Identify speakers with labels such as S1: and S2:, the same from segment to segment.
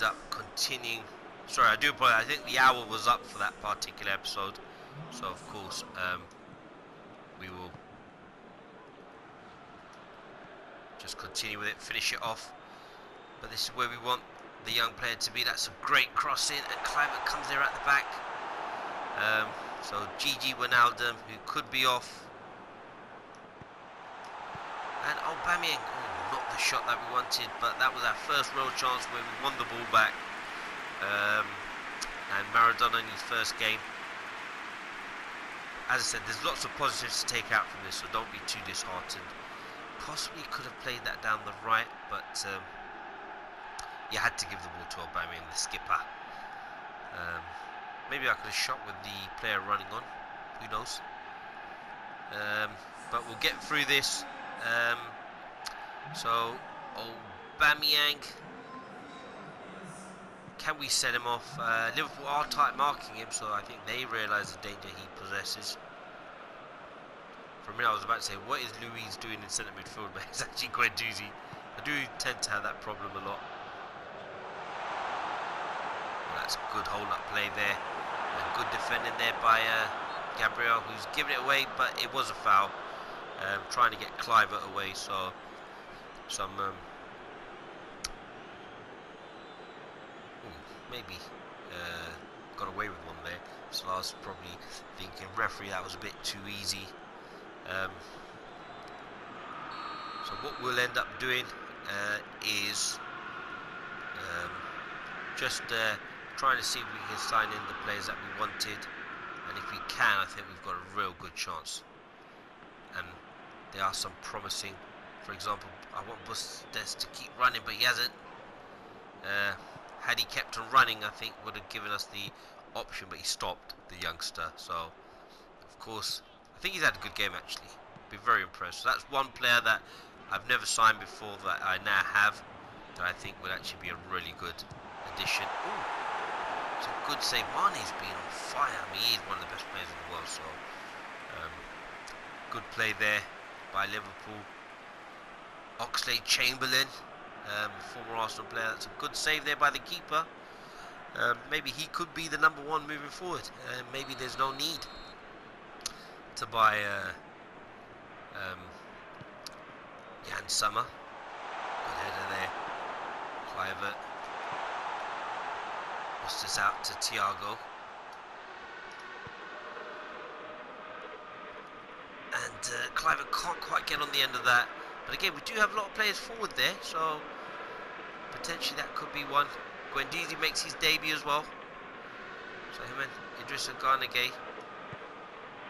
S1: Up continuing. Sorry, I do apologize. I think the hour was up for that particular episode, so of course we will just continue with it, finish it off. But this is where we want the young player to be. That's a great crossing, and Clivert comes there at the back. So GG Wijnaldum, who could be off, and Aubameyang, not the shot that we wanted, but that was our first real chance where we won the ball back. And Maradona in his first game. As I said, there's lots of positives to take out from this, so don't be too disheartened. Possibly could have played that down the right, but you had to give the ball to Aubameyang, the skipper. Maybe I could have shot with the player running on, who knows. But we'll get through this. So Aubameyang, can we set him off? Liverpool are tight marking him, so I think they realise the danger he possesses. For a minute I was about to say, what is Luiz doing in centre midfield? But it's actually Guendouzi. I do tend to have that problem a lot. Well, that's a good hold-up play there. And good defending there by Gabriel, who's given it away, but it was a foul. Trying to get Clivert away, so some maybe got away with one there. So I was probably thinking, referee, that was a bit too easy. So what we'll end up doing is just trying to see if we can sign in the players that we wanted, and if we can, I think we've got a real good chance. And there are some promising. For example, I want Busquets to keep running, but he hasn't. Had he kept on running, I think would have given us the option, but he stopped, the youngster. So, of course, I think he's had a good game actually. Been very impressed. So that's one player that I've never signed before that I now have, that I think would actually be a really good addition. Ooh, it's a good save. Mane's been on fire. I mean, he's one of the best players in the world. So, good play there by Liverpool. Oxlade-Chamberlain, former Arsenal player. That's a good save there by the keeper. Maybe he could be the number one moving forward. Maybe there's no need to buy Jan Sommer. Good header there. Clivert. Lost this out to Thiago. And Clivert can't quite get on the end of that. But again, we do have a lot of players forward there, so potentially that could be one. Guendouzi makes his debut as well. So him and Idrissa Gana Gueye.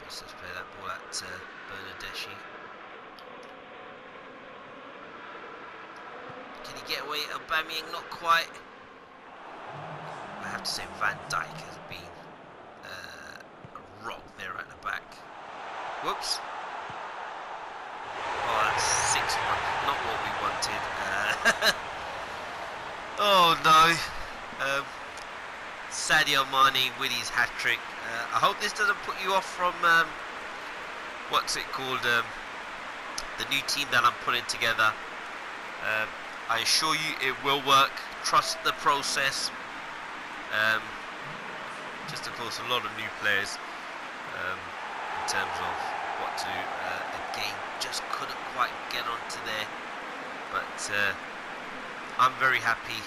S1: Let's play that ball at Bernardeschi. Can he get away? Aubameyang not quite. I have to say Van Dijk has been a rock there at the back. Whoops. Oh, that's 6-1. Not what we wanted. Oh no. Sadio Mane with his hat-trick. I hope this doesn't put you off from what's it called, the new team that I'm putting together. I assure you it will work. Trust the process. Just of course a lot of new players in terms of what to do. Again, just couldn't quite get onto there, but I'm very happy.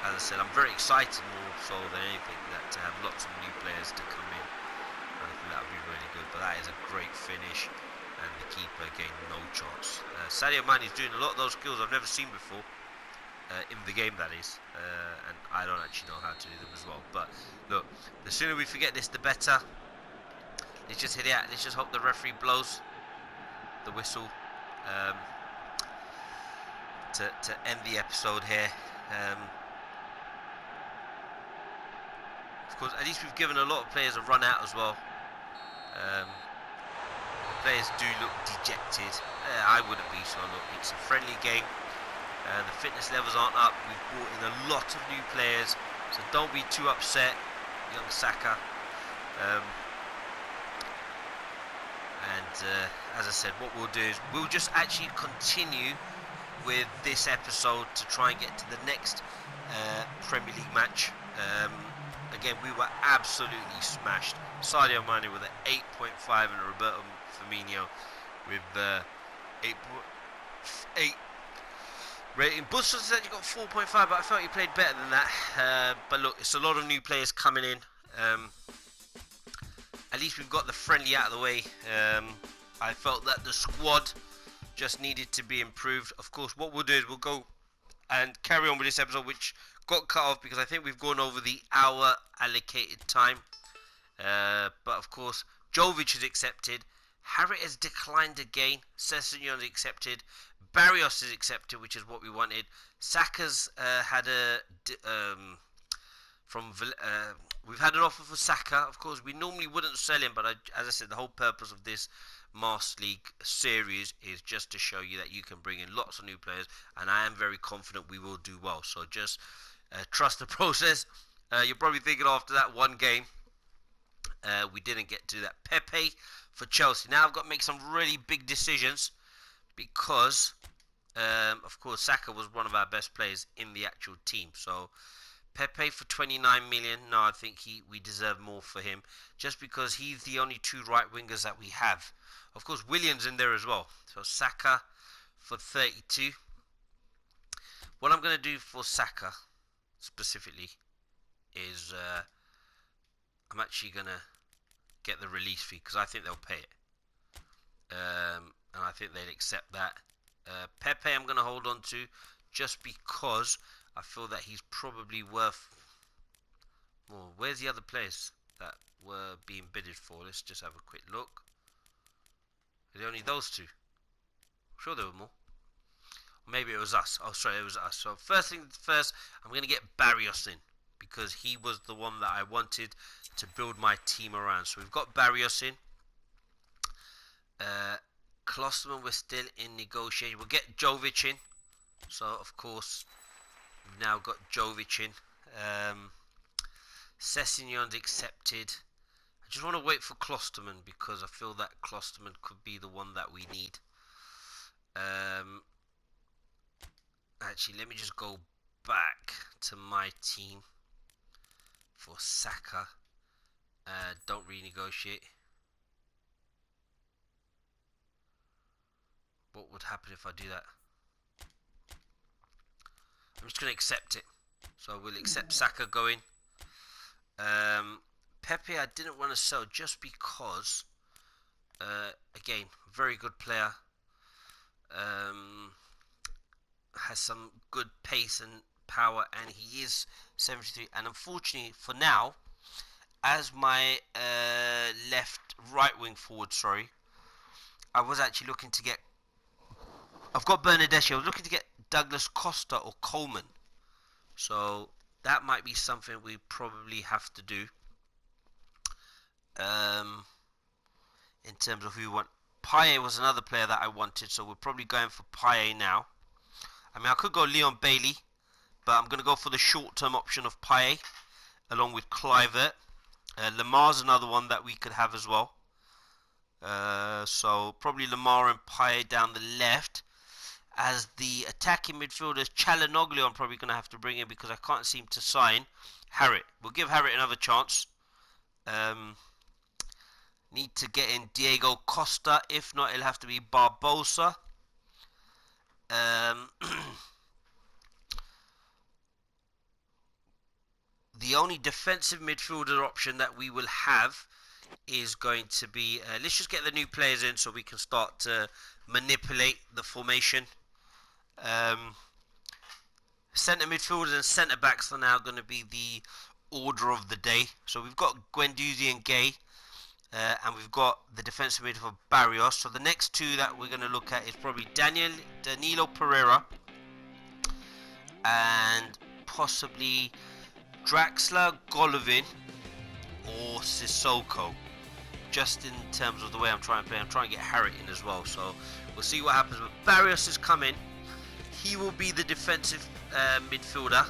S1: As I said, I'm very excited more so than anything that to have lots of new players to come in. I think that would be really good. But that is a great finish, and the keeper again no chance. Sadio Mane is doing a lot of those skills I've never seen before in the game, that is, and I don't actually know how to do them as well. But look, the sooner we forget this, the better. Let's just hit it out. Let's just hope the referee blows the whistle to end the episode here. Of course, at least we've given a lot of players a run out as well. The players do look dejected. I wouldn't be, so look, it's a friendly game. The fitness levels aren't up. We've brought in a lot of new players, so don't be too upset, young Saka. And as I said, what we'll do is we'll just actually continue with this episode to try and get to the next Premier League match. Again, we were absolutely smashed. Sadio Mane with an 8.5 and Roberto Firmino with 8.8 rating. Bustos said you got 4.5, but I felt he played better than that. But look, it's a lot of new players coming in. At least we've got the friendly out of the way. I felt that the squad just needed to be improved. Of course, what we'll do is we'll go and carry on with this episode, which got cut off because I think we've gone over the hour allocated time. But of course, Jovic has accepted. Harriet has declined again. Sessegnon accepted. Barrios is accepted, which is what we wanted. Saka's had a we've had an offer for Saka. Of course, we normally wouldn't sell him, but as I said, the whole purpose of this Master League series is just to show you that you can bring in lots of new players, and I am very confident we will do well. So just trust the process. You're probably thinking after that one game, we didn't get to that. Pepe for Chelsea. Now I've got to make some really big decisions because, of course, Saka was one of our best players in the actual team. So Pepe for 29 million. No, I think we deserve more for him, just because he's the only two right wingers that we have. Of course, Williams in there as well. So Saka for 32. What I'm going to do for Saka specifically is I'm actually going to get the release fee because I think they'll pay it. And I think they'd accept that. Pepe I'm going to hold on to just because I feel that he's probably worth more. Where's the other players that were being bidded for? Let's just have a quick look. Are there only those two? I'm sure there were more. Maybe it was us. Oh, sorry, it was us. So first thing first, I'm going to get Barrios in because he was the one that I wanted to build my team around. So we've got Barrios in. Klosterman, we're still in negotiation. We'll get Jovic in. So, of course, we've now got Jovic in. Sessegnon's accepted. I just want to wait for Klosterman because I feel that Klosterman could be the one that we need. Actually, let me just go back to my team for Saka. Don't renegotiate. What would happen if I do that? I'm just going to accept it. So we'll accept Saka going. Pepe I didn't want to sell just because, again, very good player. Has some good pace and power, and he is 73. And unfortunately, for now, as my right wing forward, I was actually looking to get. I've got Bernadeschi. I was looking to get Douglas Costa or Coleman. So that might be something we probably have to do. In terms of who we want. Payet was another player that I wanted, so we're probably going for Payet now. I mean, I could go Leon Bailey, but I'm going to go for the short-term option of Payet, along with Kluivert. Lamar's another one that we could have as well. So probably Lamar and Payet down the left. As the attacking midfielders, Çalhanoğlu I'm probably going to have to bring in because I can't seem to sign Harriet. We'll give Harriet another chance. Need to get in Diego Costa. If not, it'll have to be Barbosa. The only defensive midfielder option that we will have is going to be... let's just get the new players in so we can start to manipulate the formation. Centre midfielders and centre backs are now going to be the order of the day. So we've got Guendouzi and Gay. And we've got the defensive midfielder Barrios. So the next two that we're going to look at is probably Danilo Pereira and possibly Draxler, Golovin or Sissoko. Just in terms of the way I'm trying to play, I'm trying to get Harriet in as well. So we'll see what happens. But Barrios is coming. He will be the defensive midfielder.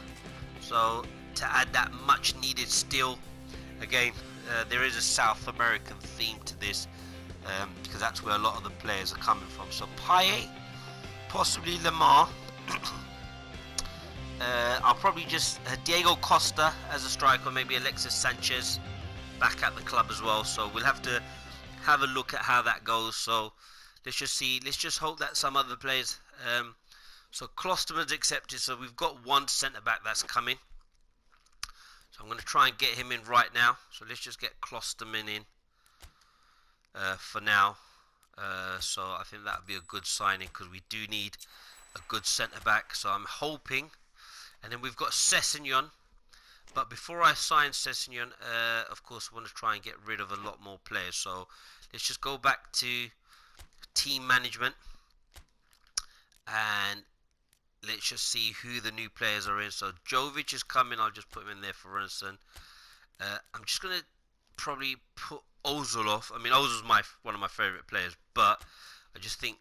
S1: So to add that much needed steal again. There is a South American theme to this because that's where a lot of the players are coming from. So Payet possibly Lamar. I'll probably just Diego Costa as a striker, maybe Alexis Sanchez back at the club as well. So we'll have to have a look at how that goes. So let's just see. Let's just hope that some other players. So Klosterman's accepted. So we've got one centre back that's coming. So I'm going to try and get him in right now. So let's just get Klosterman in for now. So I think that would be a good signing because we do need a good centre back. So I'm hoping. And then we've got Sessegnon. But before I sign Sessegnon, of course, I want to try and get rid of a lot more players. So let's just go back to team management. And let's just see who the new players are in. So Jovic is coming. I'll just put him in there for instance. I'm just going to probably put Ozil off. I mean, Ozil's one of my favourite players. But I just think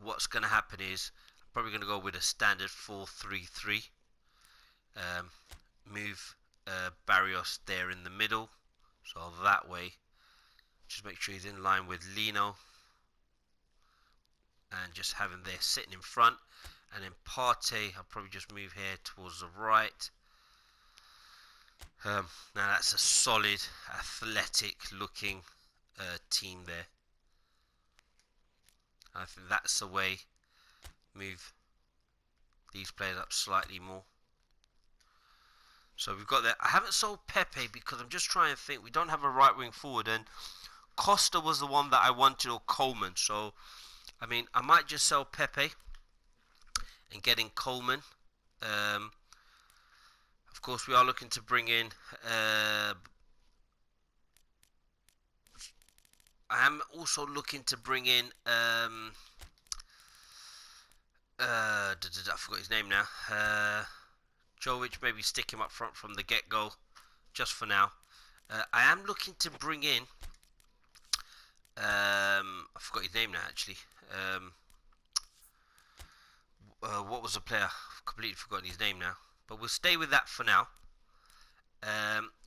S1: what's going to happen is I'm probably going to go with a standard 4-3-3. Move Barrios there in the middle. So that way, just make sure he's in line with Lino. And just have him there sitting in front. And then Partey, I'll probably just move here towards the right. Now that's a solid, athletic looking team there. I think that's the way. Move these players up slightly more. So we've got that. I haven't sold Pepe because I'm just trying to think. We don't have a right wing forward, and Costa was the one that I wanted, or Coleman. So I mean, I might just sell Pepe and get in Coleman. Of course, we are looking to bring in. I am also looking to bring in. I forgot his name now. Jovic, maybe stick him up front from the get-go, just for now. I am looking to bring in. I forgot his name now, actually. What was the player? I've completely forgotten his name now. But we'll stay with that for now.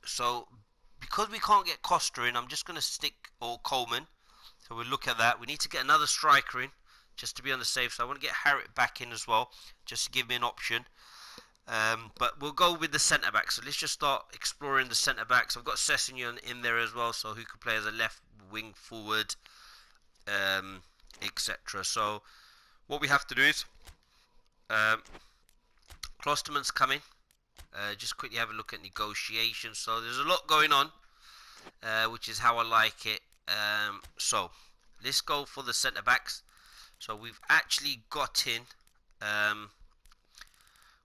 S1: So, because we can't get Costa in, I'm just going to stick, or Coleman. So we'll look at that. We need to get another striker in, just to be on the safe. So I want to get Harriet back in as well, just to give me an option. But we'll go with the centre back. So let's just start exploring the centre backs. I've got Sessegnon in there as well, so who could play as a left wing forward, etc. So what we have to do is Klosterman's coming. Just quickly have a look at negotiations. So there's a lot going on, which is how I like it. So let's go for the centre backs. So we've actually got in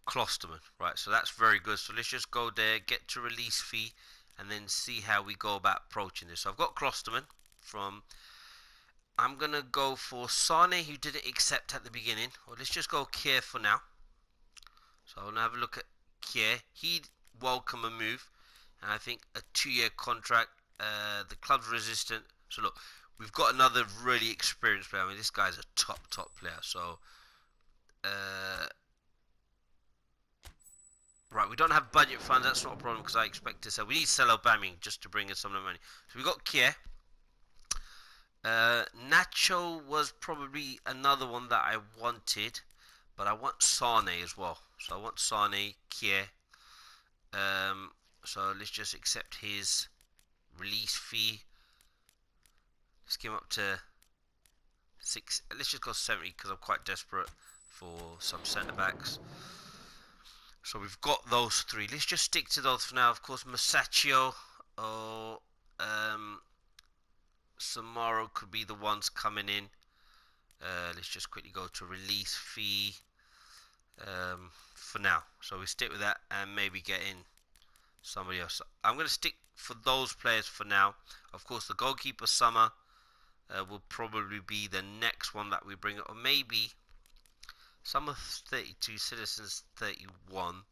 S1: Klosterman, right? So that's very good. So let's just go there, get to release fee, and then see how we go about approaching this. So I've got Klosterman from. I'm gonna go for Sane, who didn't accept at the beginning. Or let's just go Kier for now. So I'll have a look at Kier. He'd welcome a move, and I think a 2-year contract. The club's resistant. So look, we've got another really experienced player. I mean, this guy's a top player. So, right, we don't have budget funds. That's not a problem because I expect to sell. We need to sell Aubameyang just to bring in some of the money. So we got Kier. Nacho was probably another one that I wanted, but I want Sane as well. So I want Sane, Kier. So let's just accept his release fee. Let's give him up to 6. Let's just go 70 because I'm quite desperate for some centre backs. So we've got those 3. Let's just stick to those for now. Of course, Masaccio or Samaro could be the ones coming in. Let's just quickly go to release fee for now. So we stick with that and maybe get in somebody else. I'm going to stick for those players for now. Of course, the goalkeeper Summer will probably be the next one that we bring, or maybe Summer 32, Citizens 31.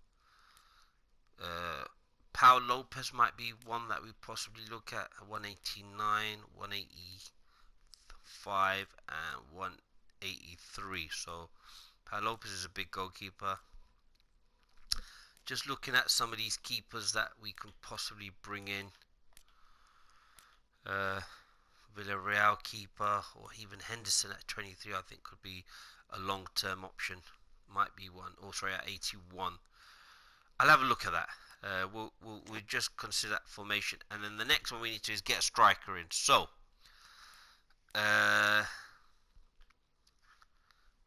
S1: Paul Lopez might be one that we possibly look at 189, 185, and 183. So Paul Lopez is a big goalkeeper. Just looking at some of these keepers that we can possibly bring in. Villarreal keeper, or even Henderson at 23, I think could be a long-term option. Might be one. Or sorry, at 81. I'll have a look at that. We'll just consider that formation, and then the next one we need to is get a striker in. So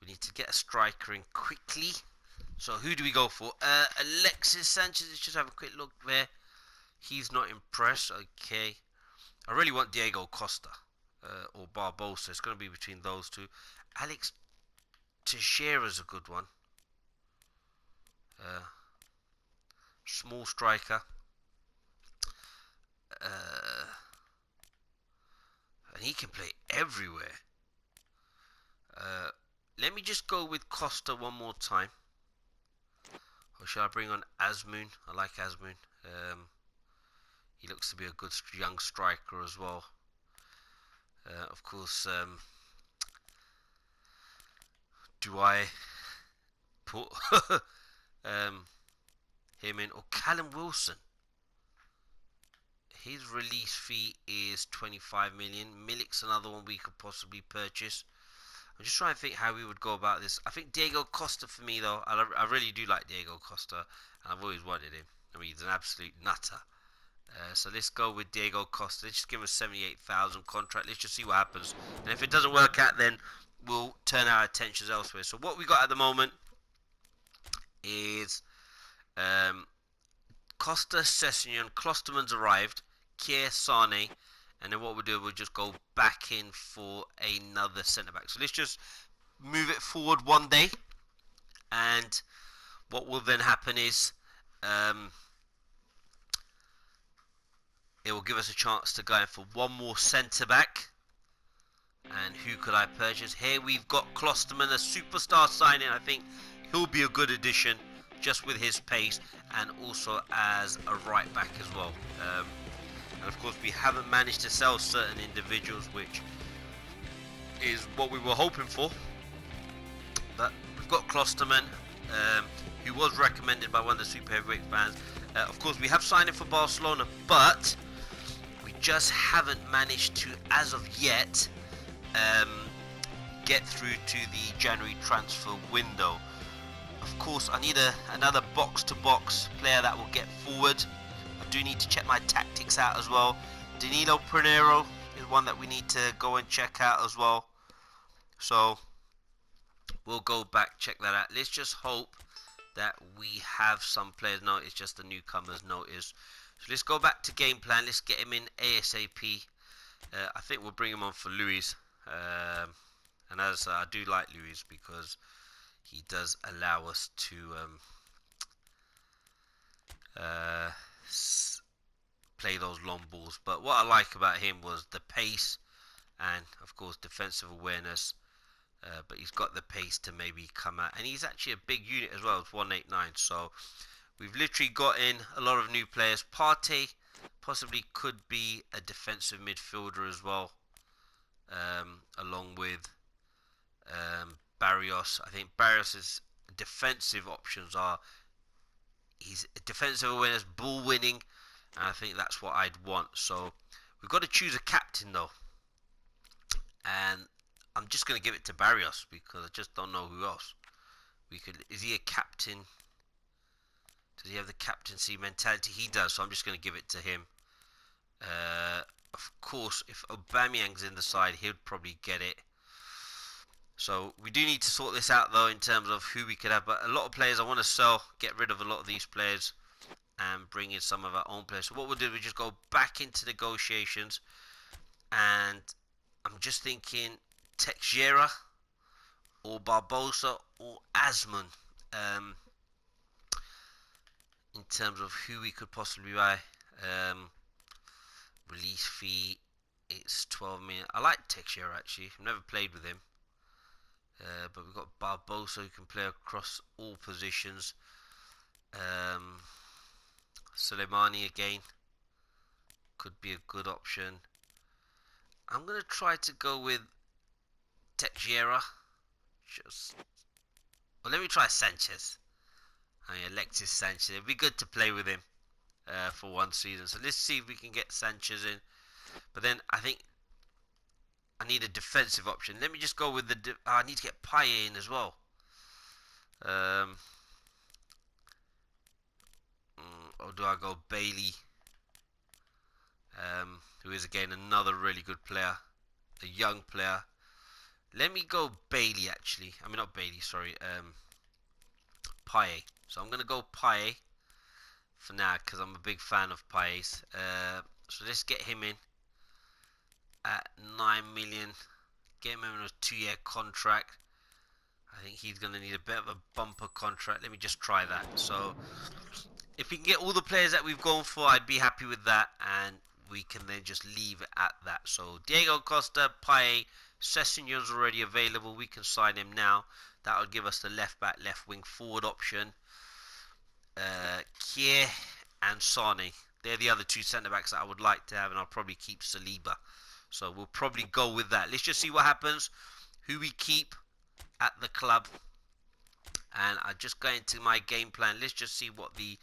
S1: we need to get a striker in quickly. So who do we go for? Alexis Sanchez. Let's just have a quick look there. He's not impressed. Okay. I really want Diego Costa or Barbosa. It's going to be between those two. Alex Teixeira's a good one. Small striker. And he can play everywhere. Let me just go with Costa one more time. Or shall I bring on Azmoun? I like Azmoun. He looks to be a good young striker as well. Of course, do I put him in? Or Callum Wilson? His release fee is 25 million. Milik's another one we could possibly purchase. I'm just trying to think how we would go about this. I think Diego Costa for me, though. I really do like Diego Costa, and I've always wanted him. I mean, he's an absolute nutter. So let's go with Diego Costa. Let's just give him a 78,000 contract. Let's just see what happens. And if it doesn't work out, then we'll turn our attentions elsewhere. So what we got at the moment is Costa, Sessegnon, Klosterman's arrived, Kier, Sane, and then what we'll do, we'll just go back in for another centre-back. So let's just move it forward one day, and what will then happen is it will give us a chance to go in for one more centre-back. And who could I purchase? Here we've got Klosterman, a superstar signing. I think he'll be a good addition just with his pace, and also as a right back as well. And of course we haven't managed to sell certain individuals, which is what we were hoping for. But we've got Klosterman, who was recommended by one of the super heavyweight fans. Of course we have signed him for Barcelona, but we just haven't managed to, as of yet, get through to the January transfer window. Of course, I need another box-to-box player that will get forward. I do need to check my tactics out as well. Danilo Pinheiro is one that we need to go and check out as well. So we'll go back, check that out. Let's just hope that we have some players. No, it's just the newcomers notice. So let's go back to game plan. Let's get him in ASAP. I think we'll bring him on for Luis. And as I do like Luis because he does allow us to play those long balls. But what I like about him was the pace and, of course, defensive awareness. But he's got the pace to maybe come out. And he's actually a big unit as well. It's 189. So we've literally got in a lot of new players. Partey possibly could be a defensive midfielder as well. Along with Barrios. I think Barrios' defensive options are his defensive awareness, ball winning, and I think that's what I'd want. So we've got to choose a captain though, and I'm just going to give it to Barrios because I just don't know who else we could. Is he a captain? Does he have the captaincy mentality? He does, so I'm just going to give it to him. Of course, if Aubameyang's in the side, he'd probably get it. So we do need to sort this out though in terms of who we could have. But a lot of players I want to sell, get rid of a lot of these players and bring in some of our own players. So what we'll do, we just go back into negotiations, and I'm just thinking Teixeira or Barbosa or Azmoun in terms of who we could possibly buy. Release fee, it's 12 million. I like Teixeira actually. I've never played with him. But we've got Barbosa who can play across all positions. Soleimani again could be a good option. I'm going to try to go with Teixeira. Well, let me try Sanchez. I mean, Alexis Sanchez. It'd be good to play with him for one season. So let's see if we can get Sanchez in. But then I think I need a defensive option. Let me just go with the... I need to get Paye in as well. Or do I go Bailey? Who is again another really good player. A young player. Let me go Bailey actually. I mean not Bailey, sorry. Paye. So I'm going to go Paye for now because I'm a big fan of Paye's. So let's get him in at 9 million. Get him in a 2-year contract. I think he's going to need a bit of a bumper contract. Let me just try that. So if we can get all the players that we've gone for, I'd be happy with that, and we can then just leave it at that. So Diego Costa, Paye, Sessegnon's already available. We can sign him now. That will give us the left back, left wing forward option. Kier and Sane. They're the other two centre backs that I would like to have, and I'll probably keep Saliba. So we'll probably go with that. Let's just see what happens. Who we keep at the club. And I just go into my game plan. Let's just see what the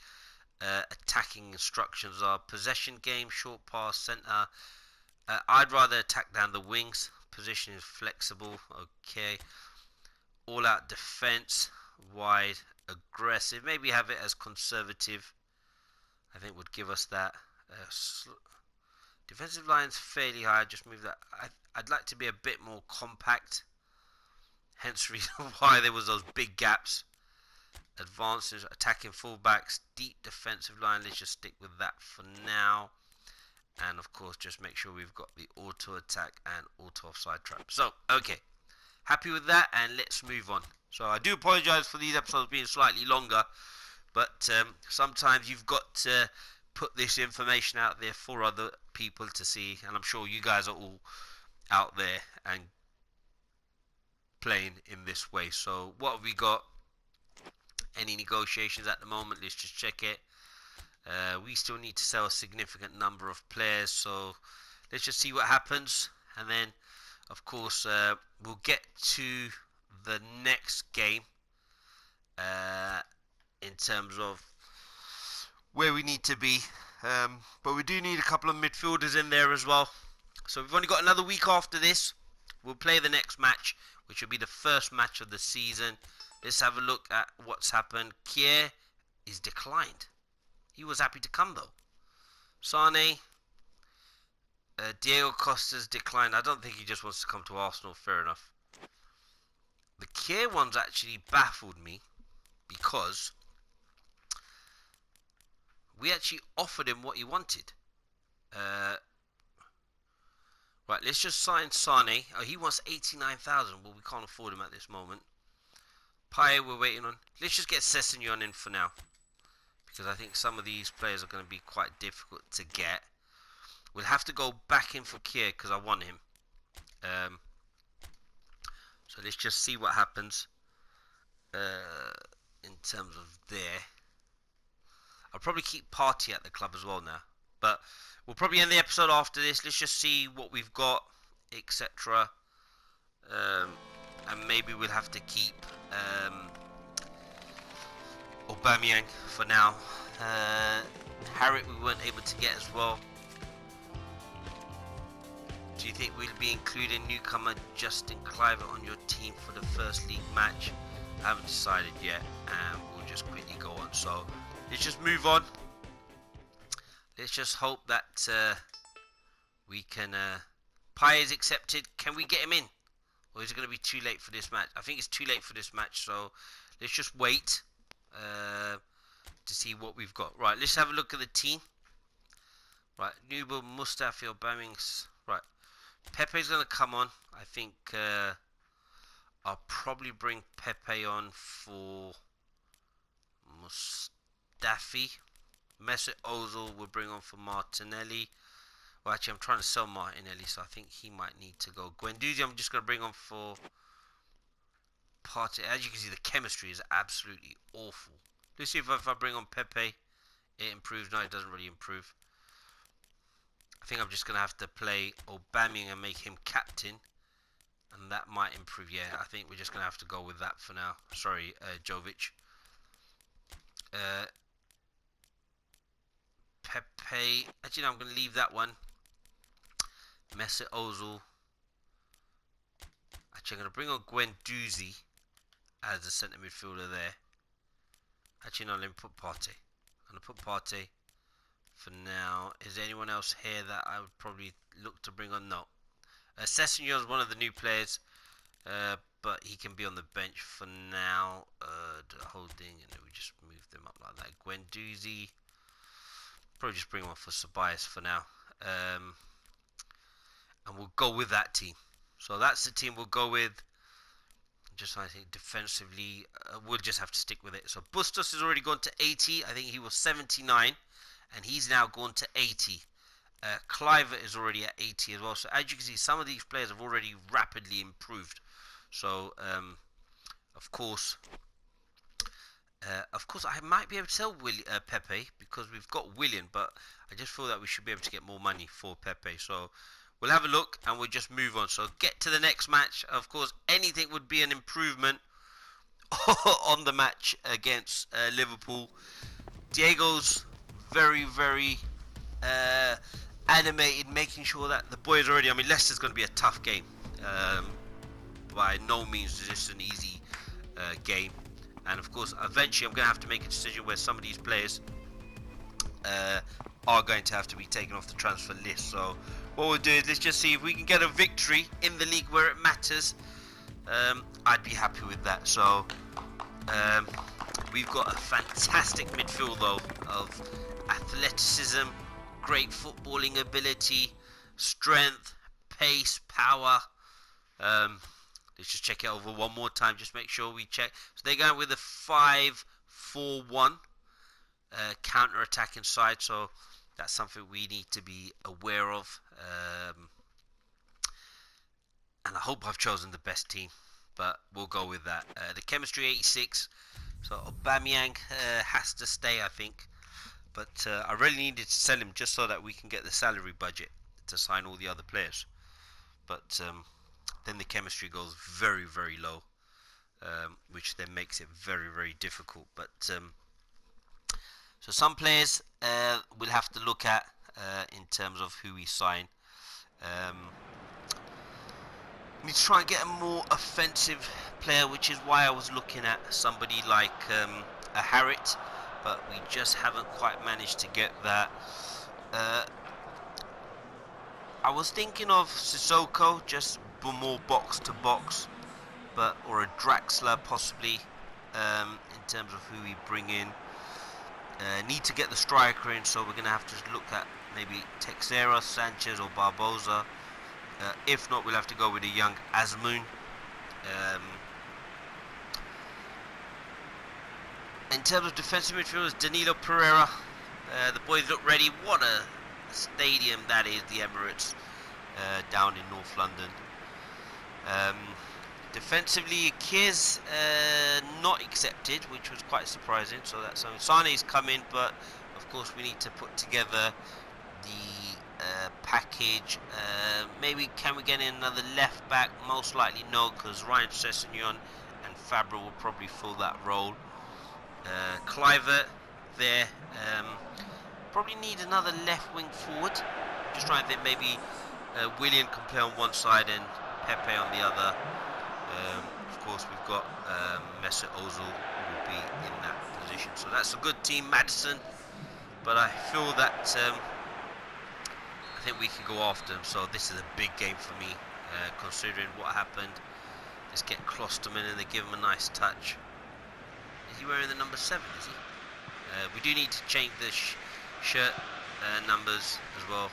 S1: attacking instructions are. Possession game, short pass, centre. I'd rather attack down the wings. Position is flexible. Okay. All out defense. Wide. Aggressive. Maybe have it as conservative. I think would give us that. Defensive line's fairly high. Just move that. I'd like to be a bit more compact. Hence the reason why there was those big gaps. Advances, attacking fullbacks, deep defensive line. Let's just stick with that for now. And of course, just make sure we've got the auto attack and auto offside trap. So, okay. Happy with that, and let's move on. So, I do apologize for these episodes being slightly longer, but sometimes you've got to put this information out there for other people to see, and I'm sure you guys are all out there and playing in this way. So, what have we got? Any negotiations at the moment? Let's just check it. We still need to sell a significant number of players, so let's just see what happens, and then of course we'll get to the next game in terms of where we need to be, but we do need a couple of midfielders in there as well. So we've only got another week after this. We'll play the next match, which will be the first match of the season. Let's have a look at what's happened. Kier is declined. He was happy to come though. Sane, Diego Costa's declined. I don't think he just wants to come to Arsenal. Fair enough. The Kier one's actually baffled me because we actually offered him what he wanted. Right, let's just sign Sane. Oh, he wants 89,000. Well, we can't afford him at this moment. Paye, we're waiting on. Let's just get Sessegnon in for now, because I think some of these players are going to be quite difficult to get. We'll have to go back in for Kier because I want him. So let's just see what happens in terms of there. I'll probably keep Party at the club as well now, but we'll probably end the episode after this. Let's just see what we've got, etc. And maybe we'll have to keep Aubameyang for now. Harriet we weren't able to get as well. Do you think we'll be including newcomer Justin Cliver on your team for the first league match? I haven't decided yet, and we'll just quickly go on. So let's just move on. Let's just hope that we can... Paye is accepted. Can we get him in? Or is it going to be too late for this match? I think it's too late for this match, so let's just wait to see what we've got. Right, let's have a look at the team. Right, Nubel, Mustafi, Aubameyang. Right, Pepe's going to come on. I think I'll probably bring Pepe on for Mustafi. Mesut Ozil will bring on for Martinelli. Well, actually, I'm trying to sell Martinelli, so I think he might need to go. Guendouzi, I'm just going to bring on for Partey. As you can see, the chemistry is absolutely awful. Let's see if I bring on Pepe, it improves. No, it doesn't really improve. I think I'm just going to have to play Aubameyang and make him captain, and that might improve. Yeah, I think we're just going to have to go with that for now. Sorry, Jovic. Pepe. Actually, no, I'm going to leave that one. Mesut Ozil. Actually, I'm going to bring on Guendouzi as a centre midfielder there. Actually, no, let me put Partey. I'm going to put Partey for now. Is there anyone else here that I would probably look to bring on? No. Sessegnon is one of the new players, but he can be on the bench for now. Holding, and then we just move them up like that. Guendouzi. Probably just bring one for Ceballos for now. And we'll go with that team. So that's the team we'll go with. Just I think defensively, we'll just have to stick with it. So Bustos has already gone to 80. I think he was 79, and he's now gone to 80. Cliver is already at 80 as well. So as you can see, some of these players have already rapidly improved. So of course, I might be able to sell Pepe because we've got Willian, but I just feel that we should be able to get more money for Pepe. So we'll have a look and we'll just move on. So get to the next match. Of course, anything would be an improvement on the match against Liverpool. Diego's very, very animated, making sure that the boys are ready. I mean, Leicester's going to be a tough game. By no means is this an easy game. And of course, eventually I'm going to have to make a decision where some of these players are going to have to be taken off the transfer list. So what we'll do is let's just see if we can get a victory in the league where it matters. I'd be happy with that. So we've got a fantastic midfield though of athleticism, great footballing ability, strength, pace, power. Let's just check it over one more time. Just make sure we check. So they're going with a 5-4-1 counter-attacking side. So that's something we need to be aware of. And I hope I've chosen the best team, but we'll go with that. The chemistry 86. So Aubameyang has to stay, I think. But I really needed to sell him just so that we can get the salary budget to sign all the other players. But then the chemistry goes very, very low, which then makes it very, very difficult. But so some players we'll have to look at in terms of who we sign. We need to try and get a more offensive player, which is why I was looking at somebody like a Harrit, but we just haven't quite managed to get that. I was thinking of Sissoko, just more box to box, or a Draxler possibly, in terms of who we bring in. Need to get the striker in, so we're going to have to look at maybe Texera, Sanchez or Barbosa. If not, we'll have to go with a young Azmoun. In terms of defensive midfielders, Danilo Pereira. The boys look ready. What a stadium that is, the Emirates, down in North London. Defensively, Kiz not accepted, which was quite surprising. So that's Sane's come in, but of course we need to put together the package. Maybe can we get in another left back? Most likely no, because Ryan Sessegnon and Fabra will probably fill that role. Cliver there. Probably need another left wing forward. Just trying to think, maybe Willian can play on one side and Pepe on the other. Of course, we've got Mesut Ozil who will be in that position. So that's a good team, Madison. But I feel that I think we can go after them. So this is a big game for me, considering what happened. Let's get Klosterman and they give him a nice touch. Is he wearing the number 7? Is he? We do need to change the shirt numbers as well.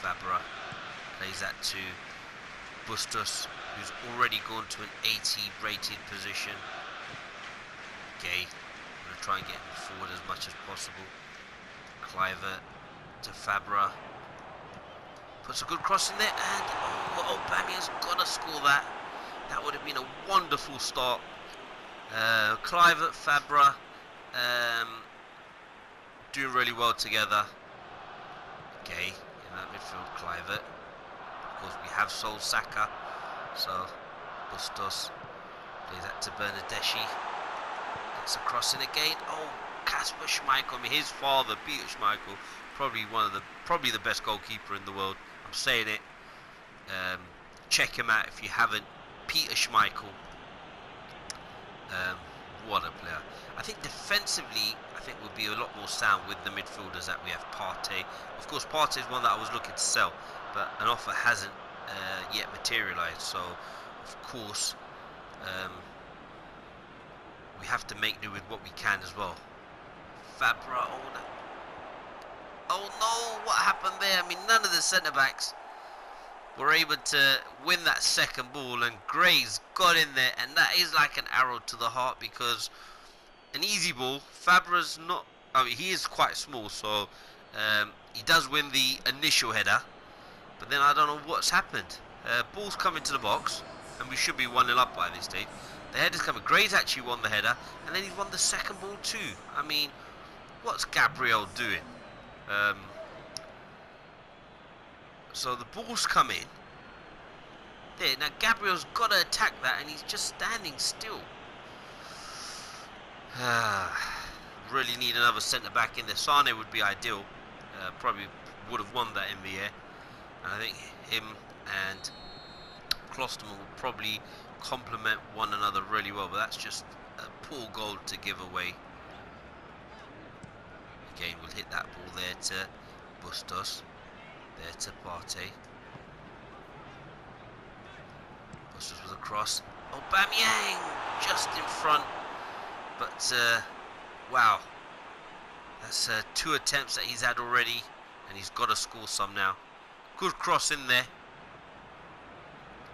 S1: Fabra plays that to Bustos, who's already gone to an 80 rated position. Okay, I'm going to try and get him forward as much as possible. Cliver to Fabra. Puts a good cross in there, and Aubameyang's got to score that. That would have been a wonderful start. Cliver, Fabra, doing really well together. Okay, in that midfield, Cliver. Of course, we have sold Saka, so Bustos plays that to Bernardeschi. Gets a cross in again. Oh, Kasper Schmeichel. I mean, his father, Peter Schmeichel, probably the best goalkeeper in the world. I'm saying it. Check him out if you haven't. Peter Schmeichel. What a player. I think defensively, I think we'll be a lot more sound with the midfielders that we have. Partey. Of course, Partey is one that I was looking to sell, but an offer hasn't yet materialised. So, of course, we have to make do with what we can as well. Fabra. Oh no, what happened there? I mean, none of the centre-backs were able to win that second ball, and Gray's got in there, and that is like an arrow to the heart, because an easy ball, Fabra's not, I mean, he is quite small, so he does win the initial header, but then I don't know what's happened. Ball's coming to the box, and we should be 1-0 up by this stage. The header's coming. Gray's actually won the header, and then he's won the second ball too. I mean, what's Gabriel doing? So the ball's coming. There, now Gabriel's got to attack that, and he's just standing still. Really need another centre-back in there. Sane would be ideal. Probably would have won that in the air. And I think him and Klosterman will probably complement one another really well, but that's just a poor goal to give away. Again, we'll hit that ball there to Bustos. There to Partey. Bustos with a cross. Aubameyang just in front. But, wow. That's 2 attempts that he's had already, and he's got to score some now. Good cross in there.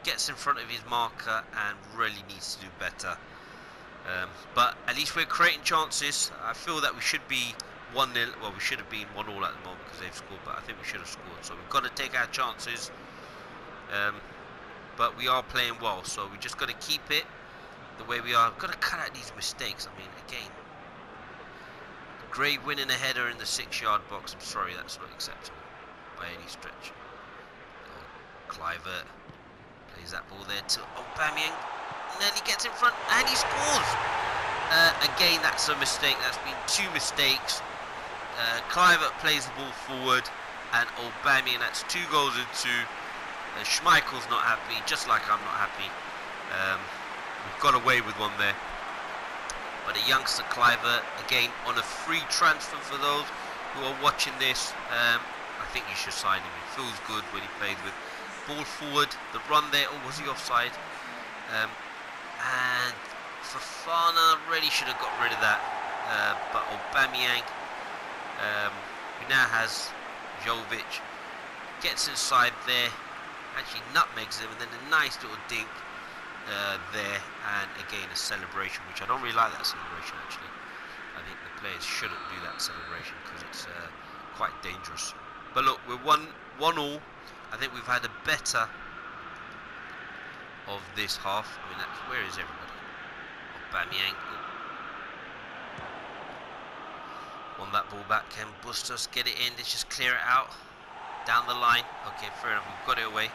S1: Gets in front of his marker and really needs to do better. But at least we're creating chances. I feel that we should be 1-0. Well, we should have been 1-0 at the moment because they've scored, but I think we should have scored. So we've got to take our chances. But we are playing well, so we just got to keep it the way we are. We've got to cut out these mistakes. I mean, again, Gray winning a header in the 6-yard box. I'm sorry, that's not acceptable by any stretch. Kluivert plays that ball there to Aubameyang. Nearly gets in front and he scores. Again, that's a mistake. That's been 2 mistakes. Kluivert plays the ball forward, and Aubameyang, that's 2 goals in 2. Schmeichel's not happy, just like I'm not happy. We've got away with one there. But a youngster Kluivert, again, on a free transfer for those who are watching this. I think you should sign him. It feels good when he plays with ball forward. The run there, oh, was he offside? And Fofana really should have got rid of that. But Aubameyang, who now has Jovic, gets inside there, actually nutmegs him, and then a nice little dink there, and again a celebration, which I don't really like that celebration actually. I think the players shouldn't do that celebration because it's quite dangerous. But look, we're 1-1-1. I think we've had a better of this half. I mean, that's, where is everybody? Aubameyang. Won that ball back. Can Bustos get it in? Let's just clear it out. Down the line. Okay, fair enough. We've got it away.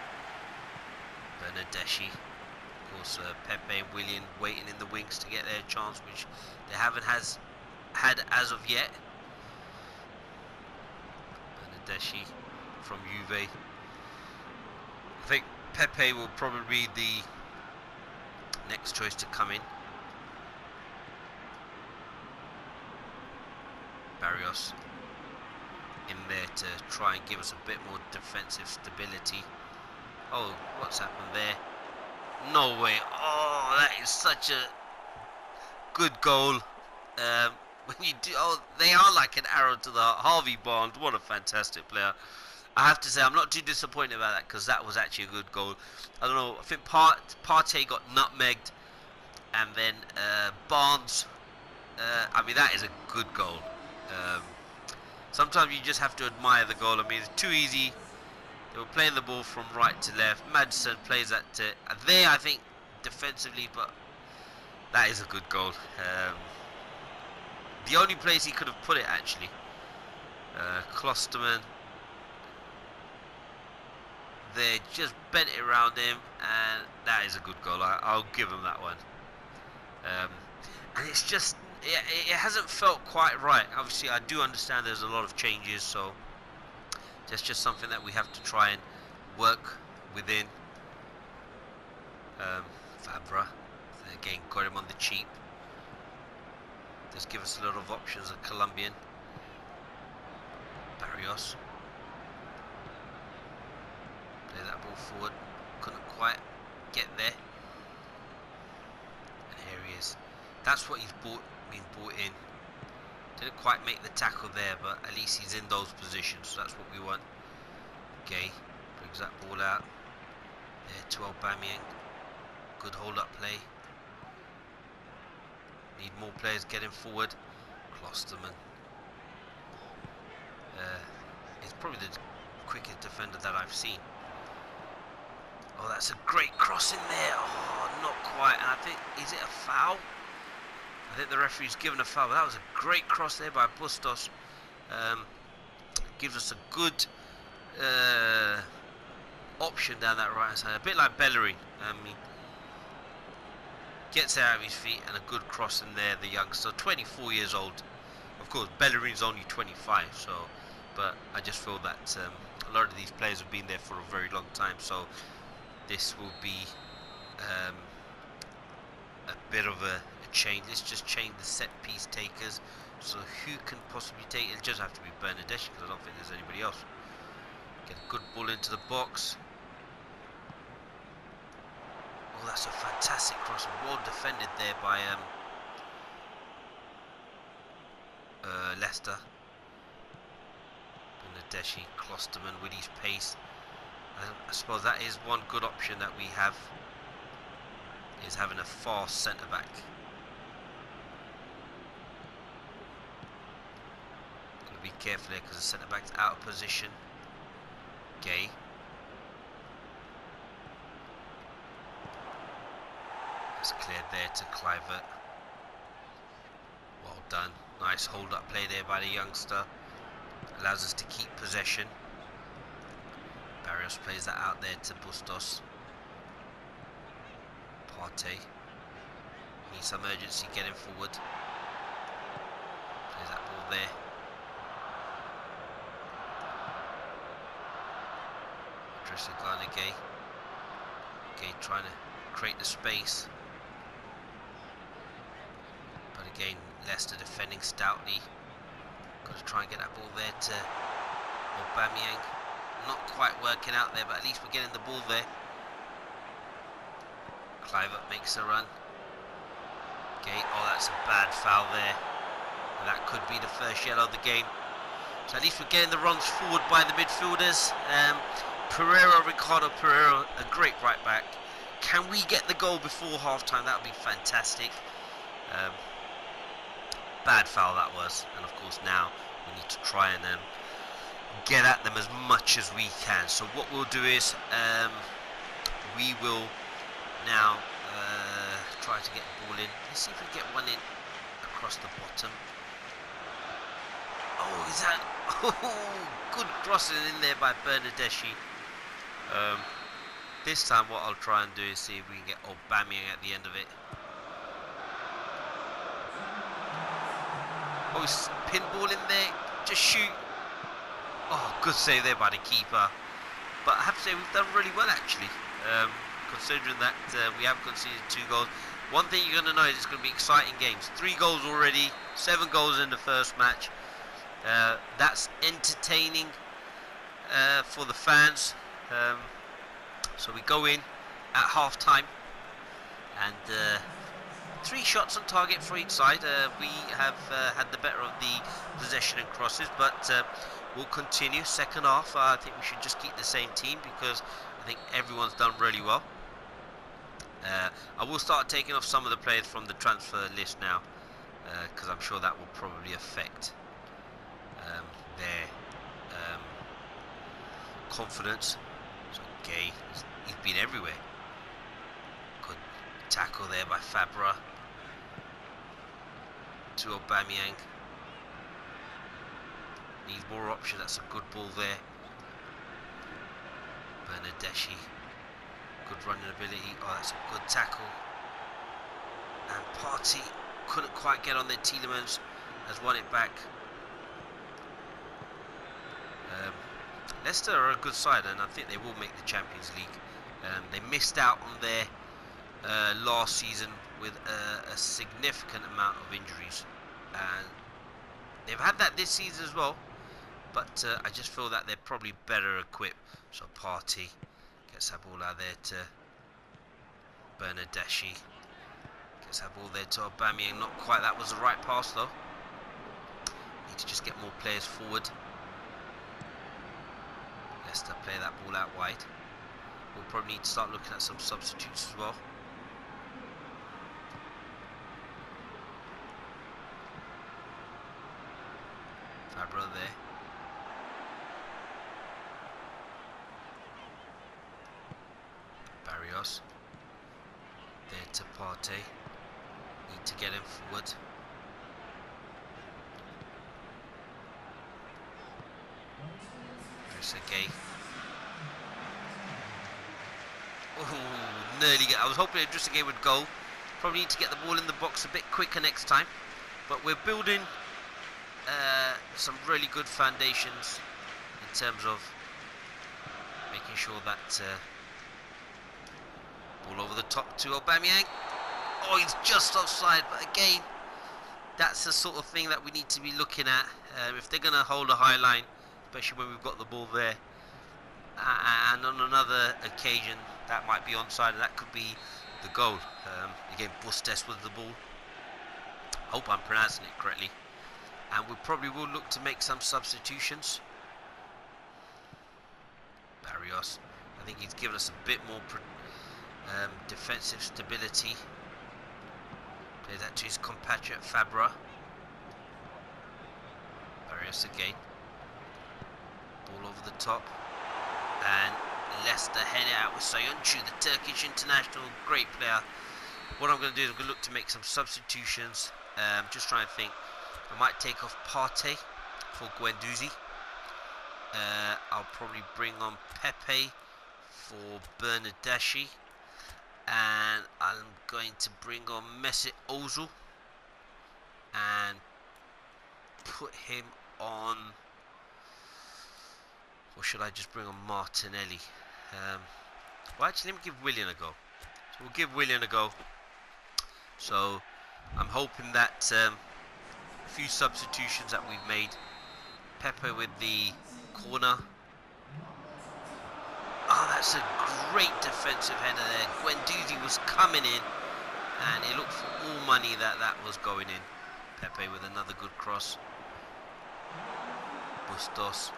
S1: Bernardeschi. Of course, Pepe and Willian waiting in the wings to get their chance, which they haven't had as of yet. Bernardeschi from Juve. I think Pepe will probably be the next choice to come in. Barrios in there to try and give us a bit more defensive stability. Oh, what's happened there? No way. Oh, that is such a good goal. When you do, oh, they are like an arrow to the heart. Harvey Barnes, what a fantastic player. I have to say, I'm not too disappointed about that because that was actually a good goal. I don't know, I think Partey got nutmegged, and then Barnes, I mean, that is a good goal. Sometimes you just have to admire the goal. I mean, it's too easy. They were playing the ball from right to left. Madsen plays that to there, I think, defensively, but that is a good goal. The only place he could have put it, actually. Klosterman. They just bent it around him, and that is a good goal. I'll give him that one. And it's just, it hasn't felt quite right. Obviously, I do understand there's a lot of changes, so that's just something that we have to try and work within. Fabra, again, got him on the cheap. Does give us a lot of options. A Colombian. Barrios. Play that ball forward. Couldn't quite get there. And here he is. That's what he's been brought in. Didn't quite make the tackle there, but at least he's in those positions. So that's what we want. Okay, brings that ball out. There to Aubameyang. Good hold-up play. Need more players getting forward. Klosterman. He's probably the quickest defender that I've seen. Oh, that's a great cross in there. Oh, not quite. And I think, is it a foul? I think the referee's given a foul. But that was a great cross there by Bustos. Gives us a good option down that right hand side. A bit like Bellerin. I mean, gets out of his feet and a good cross in there, the youngster, 24 years old. Of course, Bellerin's only 25, so, but I just feel that a lot of these players have been there for a very long time, so this will be a bit of a change. Let's just change the set piece takers. So who can possibly take it? It'll just have to be Bernadeschi, because I don't think there's anybody else. Get a good ball into the box. Oh, that's a fantastic cross, well defended there by Leicester. Bernadeschi, Klosterman with his pace. I suppose that is one good option that we have, is having a fast centre back. Got to be careful there because the centre back's out of position. Gay. That's cleared there to Kluivert. Well done. Nice hold-up play there by the youngster. Allows us to keep possession. Barrios plays that out there to Bustos. Partey. Needs some urgency getting forward. Plays that ball there. Dressing Gay. Gay trying to create the space. But again, Leicester defending stoutly. Got to try and get that ball there to Aubameyang. Not quite working out there, but at least we're getting the ball there. Kluivert makes a run. Okay, oh, that's a bad foul there. And that could be the first yellow of the game. So at least we're getting the runs forward by the midfielders. Ricardo Pereira, a great right back. Can we get the goal before half-time? That would be fantastic. Bad foul that was. And of course now we need to try and get at them as much as we can. So what we'll do is we will now try to get the ball in. Let's see if we get one in across the bottom. Oh, is that... Oh, good crossing in there by Bernadeschi. This time what I'll try and do is see if we can get Aubameyang at the end of it. Oh, he's pinball in there. Just shoot. Oh, good save there by the keeper. But I have to say we've done really well actually. Considering that we have conceded 2 goals. One thing you're going to know is it's going to be exciting games. 3 goals already, 7 goals in the first match. That's entertaining for the fans. So we go in at half time and 3 shots on target for each side. We have had the better of the possession and crosses, but we'll continue. Second half, I think we should just keep the same team because I think everyone's done really well. I will start taking off some of the players from the transfer list now because I'm sure that will probably affect their confidence. So Gay, he's been everywhere. Good tackle there by Fabra to Aubameyang. Needs more options. That's a good ball there. Bernadeschi, good running ability. Oh, that's a good tackle. And Partey couldn't quite get on there. Tielemans has won it back. Leicester are a good side and I think they will make the Champions League. They missed out on their last season with a significant amount of injuries, and they've had that this season as well. But I just feel that they're probably better equipped. So Partey gets that ball out there to Bernardeschi. Gets that ball there to Aubameyang. Not quite. That was the right pass though. Need to just get more players forward. Leicester play that ball out wide. We'll probably need to start looking at some substitutes as well. Fabra there. Barrios. There to Partey. Need to get him forward. Gay. Oh, nearly get. I was hoping Gay would go. Probably need to get the ball in the box a bit quicker next time. But we're building some really good foundations in terms of making sure that ball over the top to Aubameyang. Oh, he's just offside. But again, that's the sort of thing that we need to be looking at if they're going to hold a high line, especially when we've got the ball there. And on another occasion, that might be onside, and that could be the goal. Again, Bustes with the ball. Hope I'm pronouncing it correctly. And we probably will look to make some substitutions. Barrios, I think he's given us a bit more defensive stability. Play that to his compatriot Fabra. Barrios again. Ball over the top. And Leicester head it out with Soyuncu, the Turkish international, great player. What I'm going to do is I'm going to look to make some substitutions. Just trying to think. I might take off Partey for Guendouzi. I'll probably bring on Pepe for Bernardeschi. And I'm going to bring on Mesut Ozil. And put him on... Or should I just bring on Martinelli? Well, actually, let me give Willian a go. So we'll give Willian a go. So I'm hoping that a few substitutions that we've made. Pepe with the corner. Oh, that's a great defensive header there. Guendouzi was coming in, and it looked for all money that that was going in. Pepe with another good cross. Bustos.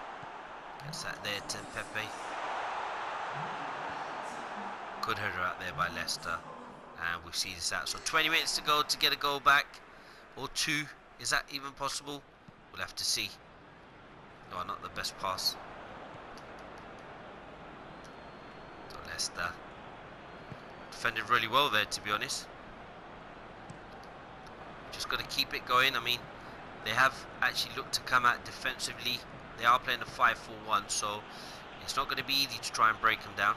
S1: Gets that there to Pepe. Good header out there by Leicester. And we see this out. So 20 minutes to go to get a goal back. Or two. Is that even possible? We'll have to see. No, not the best pass. So Leicester defended really well there, to be honest. Just got to keep it going. I mean, they have actually looked to come out defensively. They are playing a 5-4-1, so it's not going to be easy to try and break them down.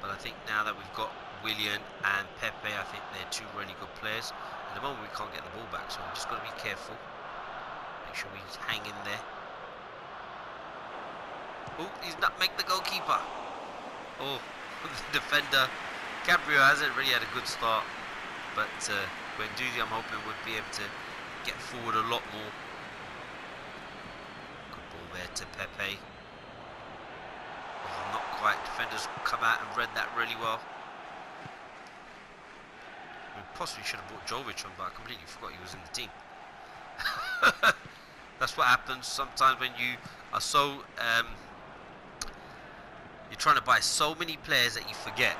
S1: But I think now that we've got Willian and Pepe, I think they're two really good players. At the moment, we can't get the ball back, so we've just got to be careful. Make sure we hang in there. Oh, he's not make the goalkeeper. Oh, the defender. Gabriel hasn't really had a good start, but Guendouzi, I'm hoping, would be able to get forward a lot more. There to Pepe. Oh, not quite. Defenders come out and read that really well. We possibly should have brought Jovic on, but I completely forgot he was in the team. That's what happens sometimes when you are so you're trying to buy so many players that you forget.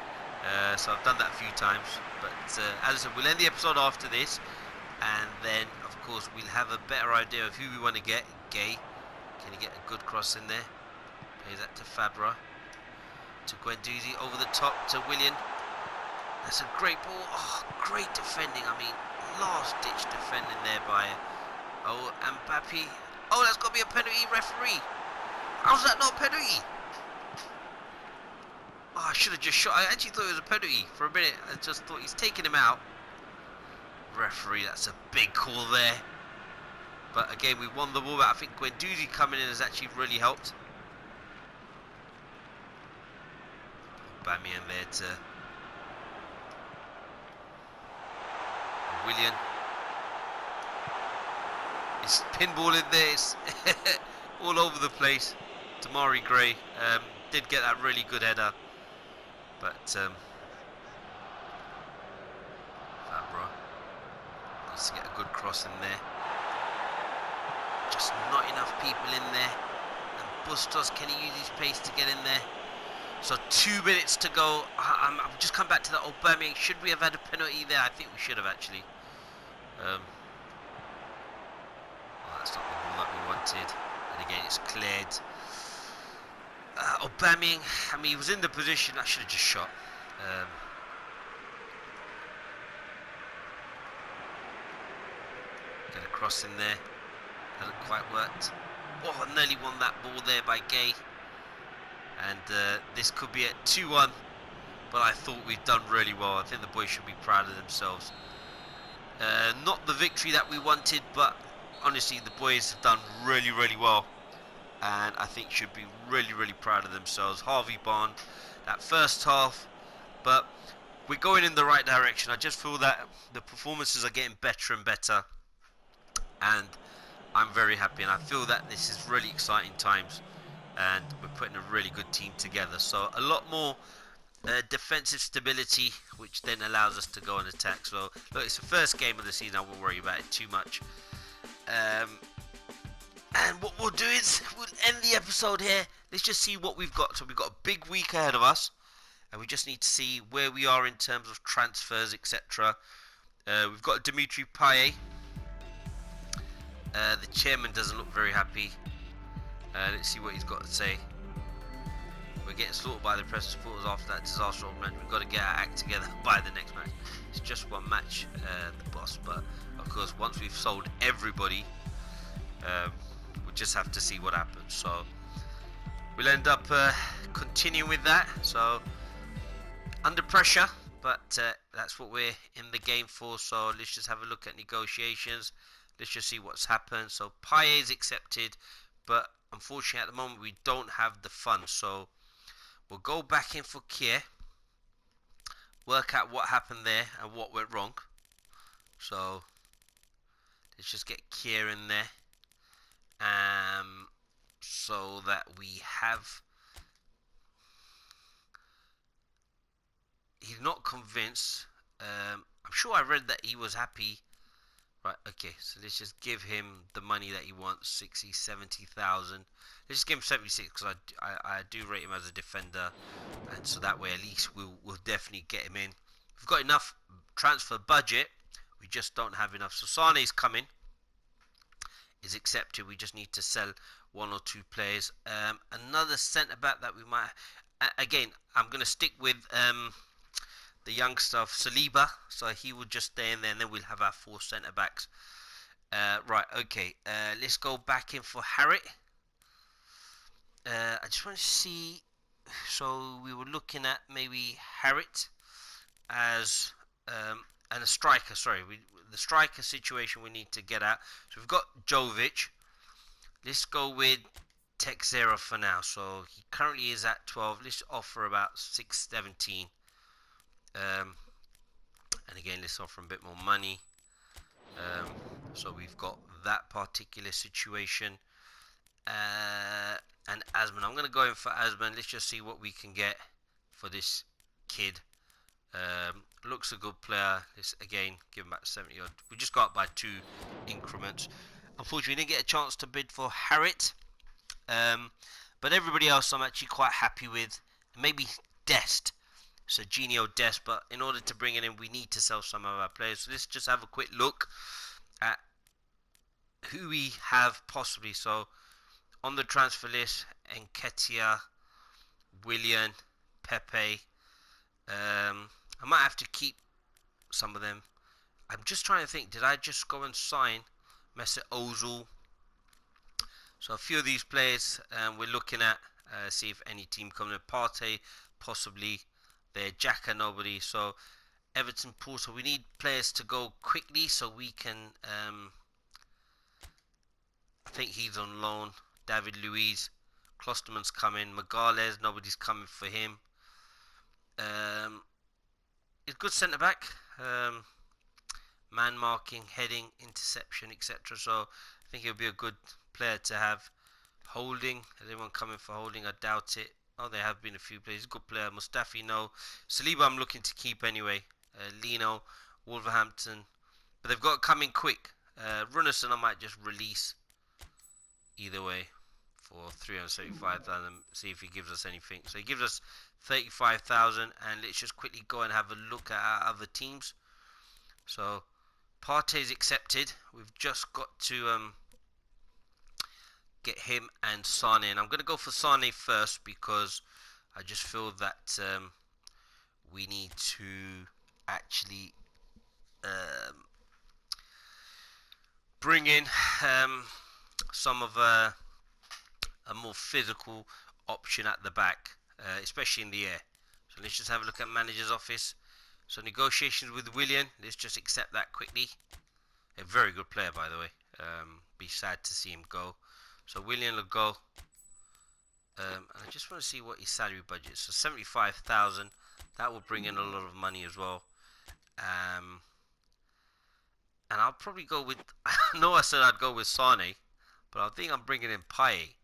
S1: So I've done that a few times, but as I said, we'll end the episode after this, and then of course we'll have a better idea of who we want to get. Gay. Can he get a good cross in there? Plays that to Fabra. To Guendouzi, over the top to Willian. That's a great ball. Oh, great defending. I mean, last ditch defending there by Mbappe. Oh, that's got to be a penalty, referee. How's that not a penalty? Oh, I should have just shot. I actually thought it was a penalty for a minute. I just thought he's taking him out. Referee, that's a big call there. But again, we won the ball back. I think Guendouzi coming in has actually really helped. Aubameyang there to Willian. It's pinball in there. It's all over the place. Damari Gray did get that really good header, but Fabra needs to get a good cross in there. Just not enough people in there. And Bustos, can he use his pace to get in there? So 2 minutes to go. I've just come back to that Aubameyang. Should we have had a penalty there? I think we should have actually. Well, that's not the ball that we wanted. And again, it's cleared. Aubameyang, I mean, he was in the position. I should have just shot. Get a cross in there. Hasn't quite worked. Oh, I nearly won that ball there by Gay. And this could be at 2-1. But I thought we'd done really well. I think the boys should be proud of themselves. Not the victory that we wanted, but honestly, the boys have done really, really well. And I think should be really, really proud of themselves. Harvey Barnes, that first half. But we're going in the right direction. I just feel that the performances are getting better and better. And I'm very happy. And I feel that this is really exciting times. And we're putting a really good team together. So a lot more defensive stability, which then allows us to go on attack. So look, it's the first game of the season. I won't worry about it too much. And what we'll do is we'll end the episode here. Let's just see what we've got. So we've got a big week ahead of us, and we just need to see where we are in terms of transfers, etc. We've got Dimitri Payet. The chairman doesn't look very happy. Let's see what he's got to say. We're getting slaughtered by the press and supporters after that disastrous match. We've got to get our act together by the next match. It's just one match, the boss. But of course, once we've sold everybody, we'll just have to see what happens. So we'll end up continuing with that. So under pressure, but that's what we're in the game for. So let's just have a look at negotiations. Let's just see what's happened. So Payet is accepted, but unfortunately at the moment we don't have the funds. So we'll go back in for Kier, work out what happened there and what went wrong. So let's just get Kier in there, so that we have. He's not convinced. I'm sure I read that he was happy. Right, okay, so let's just give him the money that he wants, 60, 70,000. Let's just give him 76 because I do rate him as a defender, and so that way at least we'll definitely get him in. We've got enough transfer budget, we just don't have enough. So Sane's coming, is accepted. We just need to sell one or two players. Another centre back that we might. Again, I'm going to stick with the young stuff, Saliba, so he will just stay in there, and then we'll have our 4 centre backs. Right, okay, let's go back in for Harrit. I just want to see. So we were looking at maybe Harrit as and a striker. Sorry, the striker situation we need to get at. So we've got Jovic. Let's go with Texera for now. So he currently is at 12. Let's offer about 617. And again, let's offer him a bit more money. So we've got that particular situation. And Asman, I'm going to go in for Asman. Let's just see what we can get for this kid. Looks a good player. Let's again give him about 70 odd. We just got up by 2 increments. Unfortunately, we didn't get a chance to bid for Harrit. But everybody else I'm actually quite happy with. Maybe Dest. So Genio Dest, but in order to bring it in, we need to sell some of our players. So let's just have a quick look at who we have possibly. So on the transfer list, Nketiah, Willian, Pepe. I might have to keep some of them. I'm just trying to think, did I just go and sign Mesut Ozil? So a few of these players we're looking at, see if any team comes in. Partey, possibly. There, Xhaka, nobody. So Everton, Porto. We need players to go quickly so we can. I think he's on loan. David Luiz, Klosterman's coming. Magales, nobody's coming for him. He's good centre back. man marking, heading, interception, etc. So I think he'll be a good player to have. Holding, is anyone coming for holding? I doubt it. Oh, there have been a few players. He's a good player. Mustafi, no. Saliba, I'm looking to keep anyway. Lino, Wolverhampton. But they've got to come in quick. Runnison, I might just release either way for 375,000. See if he gives us anything. So he gives us 35,000, and let's just quickly go and have a look at our other teams. So Partey's accepted. We've just got to get him and Sane. And I'm going to go for Sane first because I just feel that we need to actually bring in some of a more physical option at the back, especially in the air. So let's just have a look at manager's office. So negotiations with Willian. Let's just accept that quickly. A very good player, by the way. Be sad to see him go. So Willian will go. And I just want to see what his salary budget is. So 75,000. That will bring in a lot of money as well. And I'll probably go with. I know I said I'd go with Sane, but I think I'm bringing in Payet.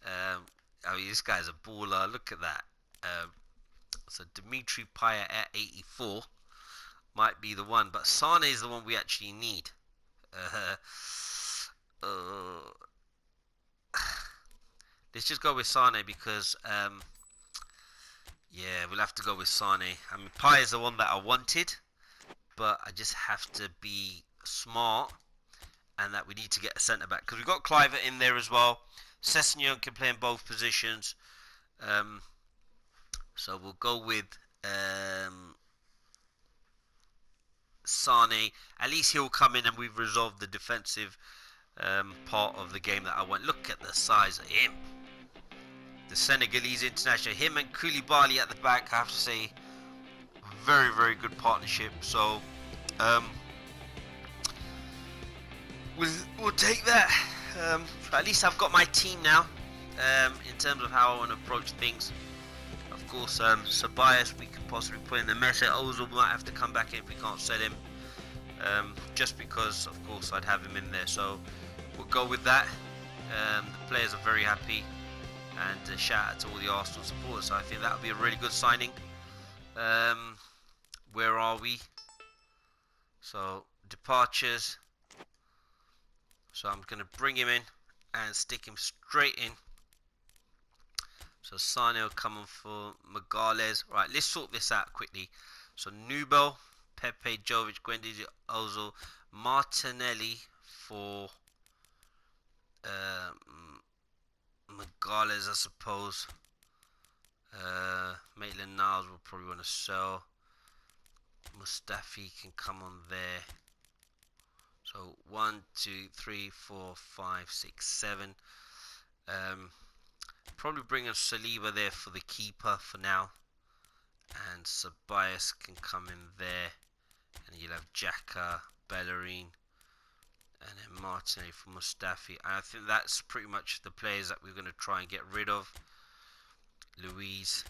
S1: I mean, this guy's a baller. Look at that. So Dimitri Payet at 84 might be the one, but Sane is the one we actually need. Let's just go with Sane because, yeah, we'll have to go with Sane. I mean, Payet is the one that I wanted, but I just have to be smart, and that we need to get a centre back because we've got Cliver in there as well. Sessegnon can play in both positions, so we'll go with Sane. At least he'll come in and we've resolved the defensive part of the game that I want. Look at the size of him. The Senegalese international. Him and Koulibaly at the back, I have to say, very, very good partnership. So we'll take that. At least I've got my team now in terms of how I want to approach things. Of course, Ceballos we could possibly put in the mess. Ozil might have to come back in if we can't sell him. Just because, of course, I'd have him in there. So we'll go with that. The players are very happy. And shout out to all the Arsenal supporters. So I think that would be a really good signing. Where are we? So departures. So I'm going to bring him in and stick him straight in. So Sane will come on for Magales. Right, let's sort this out quickly. So Nubel, Pepe, Jovic, Guendouzi, Ozil, Martinelli for Magales, I suppose. Maitland-Niles will probably want to sell. Mustafi can come on there. So 1, 2, 3, 4, 5, 6, 7. Probably bring in Saliba there for the keeper for now. And Ceballos can come in there. And you'll have Xhaka, Bellerin, and then Martinelli for Mustafi. And I think that's pretty much the players that we're going to try and get rid of. Luiz.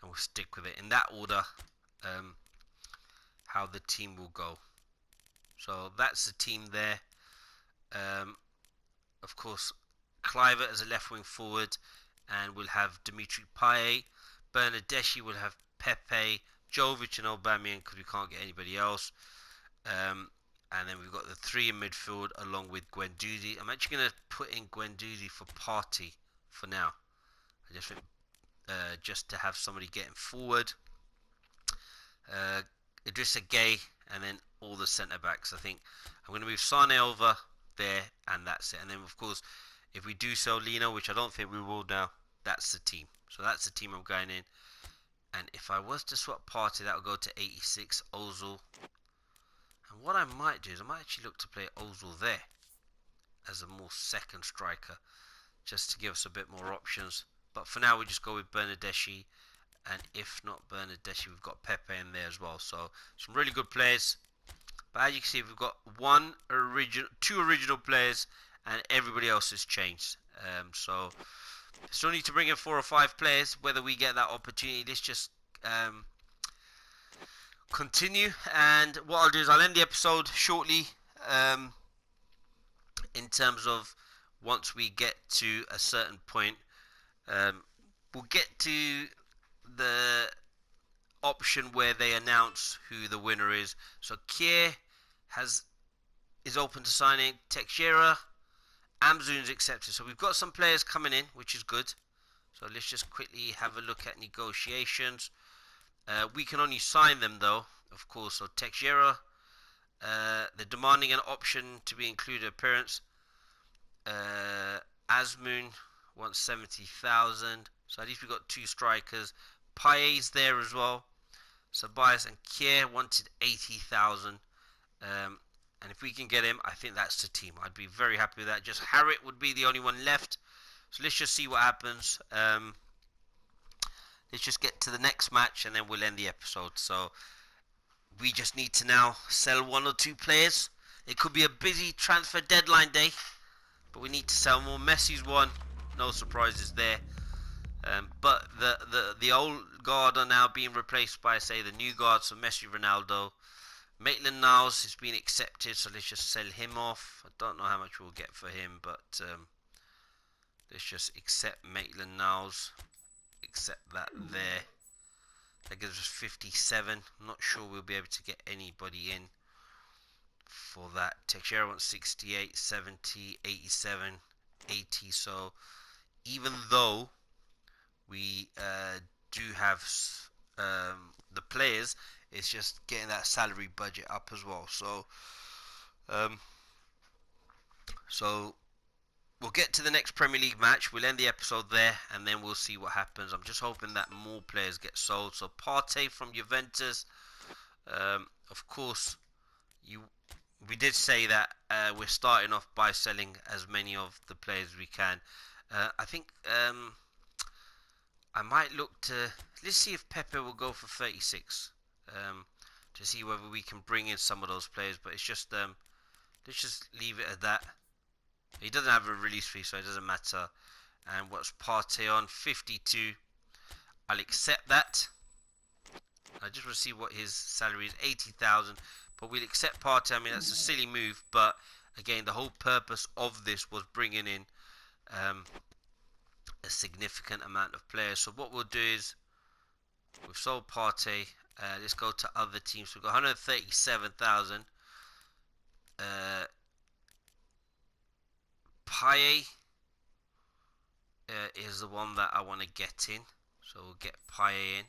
S1: And we'll stick with it in that order. How the team will go. So that's the team there. Of course, Cliver as a left wing forward, and we'll have Dimitri Payet. Bernardeschi will have Pepe, Jovic and Aubameyang because we can't get anybody else. And then we've got the three in midfield along with Guendouzi. I'm actually going to put in Guendouzi for Partey for now. I just think just to have somebody getting forward. Idrissa Gueye, and then all the centre backs. I think I'm going to move Sane over there, and that's it. And then, of course, if we do sell Lino, which I don't think we will now, that's the team. So that's the team I'm going in. And if I was to swap Partey, that would go to 86, Ozil. And what I might do is I might actually look to play Ozil there as a more second striker, just to give us a bit more options. But for now, we just go with Bernardeschi. And if not Bernardeschi, we've got Pepe in there as well. So some really good players. But as you can see, we've got two original players, and everybody else has changed. So still need to bring in 4 or 5 players. Whether we get that opportunity, let's just continue. And what I'll do is I'll end the episode shortly. In terms of once we get to a certain point, we'll get to the option where they announce who the winner is. So Kier is open to signing. Teixeira, Amzoon's accepted. So we've got some players coming in, which is good. So let's just quickly have a look at negotiations. We can only sign them though, of course. So Teixeira, they're demanding an option to be included appearance. Asmoon wants 70,000. So at least we've got two strikers. Paye's there as well. Sabias and Kier wanted 80,000. And if we can get him, I think that's the team. I'd be very happy with that. Just Harriet would be the only one left. So let's just see what happens. Let's just get to the next match and then we'll end the episode. So we just need to now sell one or two players. It could be a busy transfer deadline day, but we need to sell more. Messi's one, no surprises there. But the old guard are now being replaced by, say, the new guard. So Messi, Ronaldo, Maitland-Niles has been accepted. So let's just sell him off. I don't know how much we'll get for him, but let's just accept Maitland-Niles. Accept that there. That gives us 57. I'm not sure we'll be able to get anybody in for that. Teixeira wants 68, 70, 87, 80. So even though we do have the players, it's just getting that salary budget up as well. So we'll get to the next Premier League match. We'll end the episode there, and then we'll see what happens. I'm just hoping that more players get sold. So Partey from Juventus. Of course, we did say that we're starting off by selling as many of the players we can. I think I might look to... Let's see if Pepe will go for 36. To see whether we can bring in some of those players. But it's just... let's just leave it at that. He doesn't have a release fee, so it doesn't matter. And what's Partey on? 52. I'll accept that. I just want to see what his salary is. 80,000. But we'll accept Partey. I mean, that's a silly move. But again, the whole purpose of this was bringing in a significant amount of players. So what we'll do is we've sold Partey. Let's go to other teams. We've got 137,000. Paye is the one that I want to get in, so we'll get Paye in.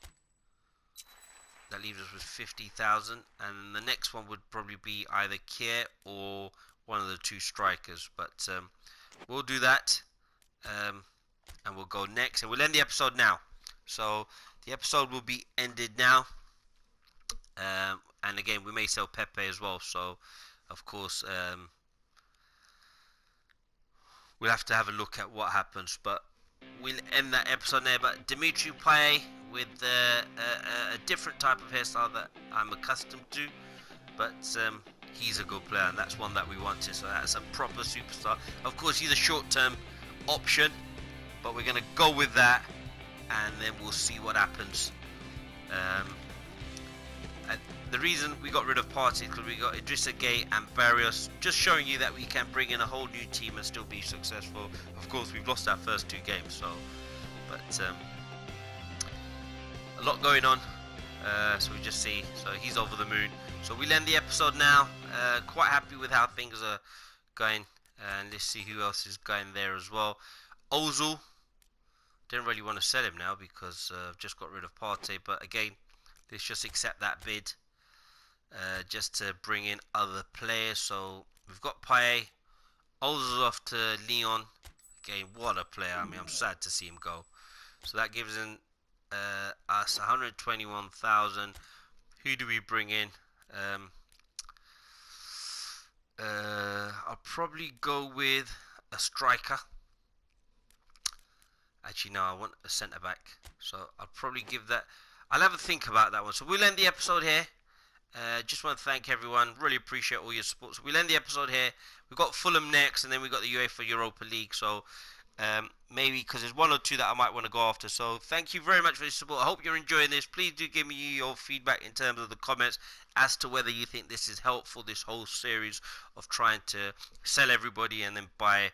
S1: That leaves us with 50,000, and the next one would probably be either Kier or one of the two strikers. But we'll do that, and we'll go next, and we'll end the episode now. So the episode will be ended now, and again we may sell Pepe as well. So of course. We'll have to have a look at what happens, but we'll end that episode there. But Dimitri Payet with a different type of hairstyle that I'm accustomed to, but he's a good player, and that's one that we wanted. So that's a proper superstar. Of course, he's a short-term option, but we're going to go with that, and then we'll see what happens. The reason we got rid of Partey is because we got Idrissa Gueye and Barrios, just showing you that we can bring in a whole new team and still be successful. Of course, we've lost our first two games, so but a lot going on. So we just see. So he's over the moon. So we'll end the episode now. Quite happy with how things are going, and let's see who else is going there as well. Ozil. Didn't really want to sell him now because I've just got rid of Partey, but again, let's just accept that bid. Just to bring in other players. So we've got Payet. Ozil's off to Lyon. Again, what a player. I mean, I'm sad to see him go. So that gives us 121,000. Who do we bring in? I'll probably go with a striker. Actually, no, I want a centre back. So I'll probably give that. I'll have a think about that one. So we'll end the episode here. Just want to thank everyone. Really appreciate all your support. So we'll end the episode here. We've got Fulham next, and then we've got the UEFA Europa League. So Maybe because there's one or two that I might want to go after. So thank you very much for your support. I hope you're enjoying this. Please do give me your feedback in terms of the comments as to whether you think this is helpful, this whole series of trying to sell everybody and then buy